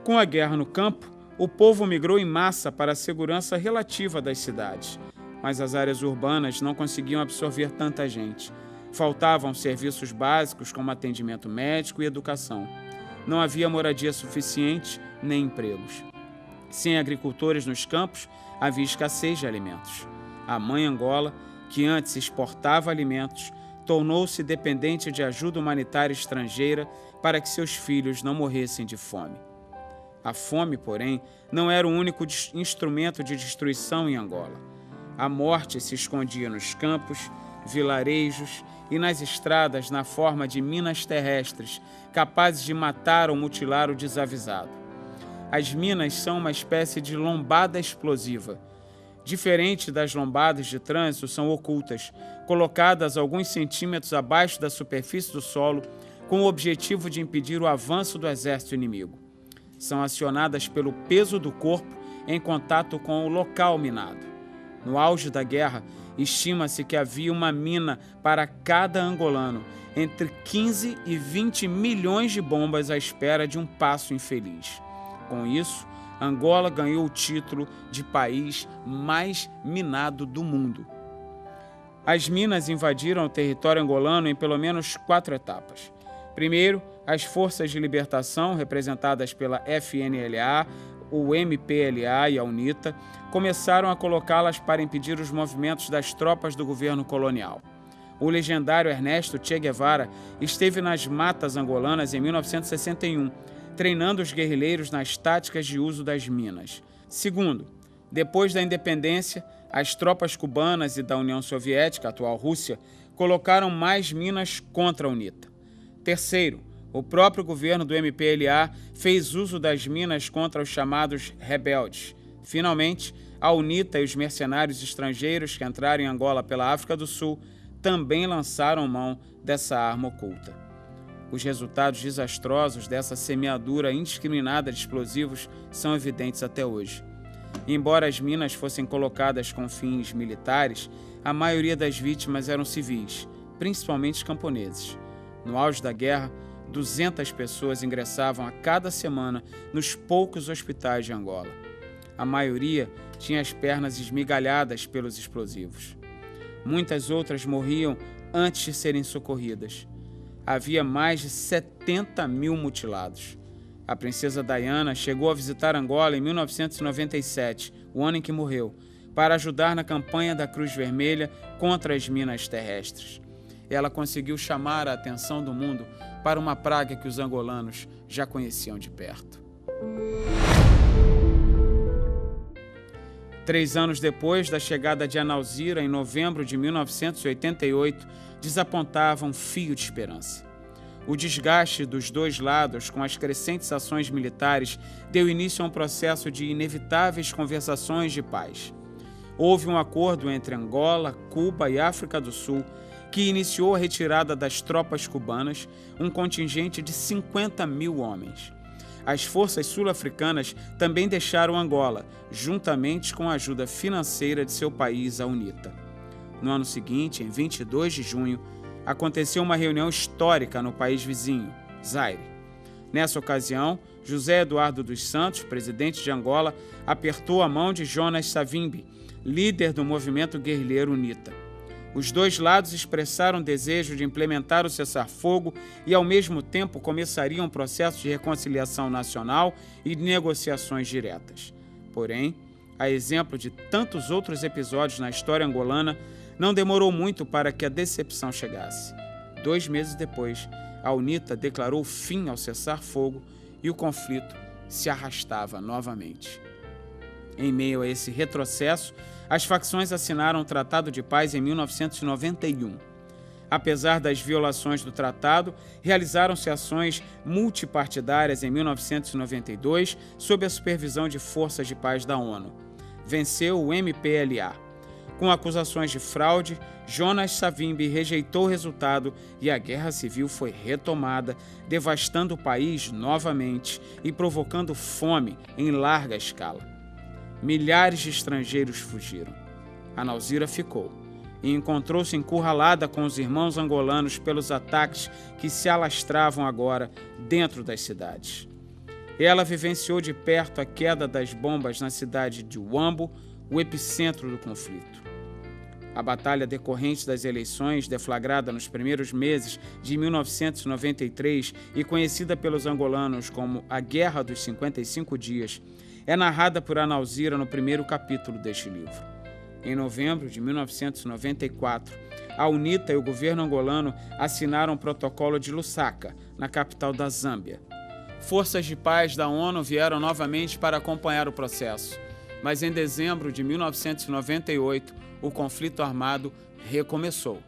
Com a guerra no campo, o povo migrou em massa para a segurança relativa das cidades, mas as áreas urbanas não conseguiam absorver tanta gente. Faltavam serviços básicos como atendimento médico e educação. Não havia moradia suficiente nem empregos. Sem agricultores nos campos, havia escassez de alimentos. A mãe Angola, que antes exportava alimentos, tornou-se dependente de ajuda humanitária estrangeira para que seus filhos não morressem de fome. A fome, porém, não era o único instrumento de destruição em Angola. A morte se escondia nos campos, vilarejos e nas estradas na forma de minas terrestres, capazes de matar ou mutilar o desavisado. As minas são uma espécie de lombada explosiva. Diferente das lombadas de trânsito, são ocultas, colocadas alguns centímetros abaixo da superfície do solo, com o objetivo de impedir o avanço do exército inimigo. São acionadas pelo peso do corpo em contato com o local minado. No auge da guerra, estima-se que havia uma mina para cada angolano, entre 15 e 20 milhões de bombas à espera de um passo infeliz. Com isso, Angola ganhou o título de país mais minado do mundo. As minas invadiram o território angolano em pelo menos 4 etapas. Primeiro, as forças de libertação, representadas pela FNLA, o MPLA e a UNITA, começaram a colocá-las para impedir os movimentos das tropas do governo colonial. O legendário Ernesto Che Guevara esteve nas matas angolanas em 1961, treinando os guerrilheiros nas táticas de uso das minas. Segundo, depois da independência, as tropas cubanas e da União Soviética, atual Rússia, colocaram mais minas contra a UNITA. Terceiro, o próprio governo do MPLA fez uso das minas contra os chamados rebeldes. Finalmente, a UNITA e os mercenários estrangeiros que entraram em Angola pela África do Sul também lançaram mão dessa arma oculta. Os resultados desastrosos dessa semeadura indiscriminada de explosivos são evidentes até hoje. Embora as minas fossem colocadas com fins militares, a maioria das vítimas eram civis, principalmente camponeses. No auge da guerra, 200 pessoas ingressavam a cada semana nos poucos hospitais de Angola. A maioria tinha as pernas esmigalhadas pelos explosivos. Muitas outras morriam antes de serem socorridas. Havia mais de 70 mil mutilados. A princesa Diana chegou a visitar Angola em 1997, o ano em que morreu, para ajudar na campanha da Cruz Vermelha contra as minas terrestres. Ela conseguiu chamar a atenção do mundo para uma praga que os angolanos já conheciam de perto. 3 anos depois da chegada de Analzira, em novembro de 1988, desapontava um fio de esperança. O desgaste dos dois lados com as crescentes ações militares deu início a um processo de inevitáveis conversações de paz. Houve um acordo entre Angola, Cuba e África do Sul que iniciou a retirada das tropas cubanas, um contingente de 50 mil homens. As forças sul-africanas também deixaram Angola, juntamente com a ajuda financeira de seu país, a UNITA. No ano seguinte, em 22 de junho, aconteceu uma reunião histórica no país vizinho, Zaire. Nessa ocasião, José Eduardo dos Santos, presidente de Angola, apertou a mão de Jonas Savimbi, líder do movimento guerrilheiro UNITA. Os dois lados expressaram o desejo de implementar o cessar-fogo e, ao mesmo tempo, começariam um processo de reconciliação nacional e de negociações diretas. Porém, a exemplo de tantos outros episódios na história angolana, não demorou muito para que a decepção chegasse. 2 meses depois, a UNITA declarou fim ao cessar-fogo e o conflito se arrastava novamente. Em meio a esse retrocesso, as facções assinaram o Tratado de Paz em 1991. Apesar das violações do tratado, realizaram-se ações multipartidárias em 1992 sob a supervisão de forças de paz da ONU. Venceu o MPLA. Com acusações de fraude, Jonas Savimbi rejeitou o resultado e a guerra civil foi retomada, devastando o país novamente e provocando fome em larga escala. Milhares de estrangeiros fugiram. Analzira ficou e encontrou-se encurralada com os irmãos angolanos pelos ataques que se alastravam agora dentro das cidades. Ela vivenciou de perto a queda das bombas na cidade de Huambo, o epicentro do conflito. A batalha decorrente das eleições, deflagrada nos primeiros meses de 1993 e conhecida pelos angolanos como a Guerra dos 55 Dias, é narrada por Analzira no primeiro capítulo deste livro. Em novembro de 1994, a UNITA e o governo angolano assinaram o Protocolo de Lusaka, na capital da Zâmbia. Forças de paz da ONU vieram novamente para acompanhar o processo, mas em dezembro de 1998, o conflito armado recomeçou.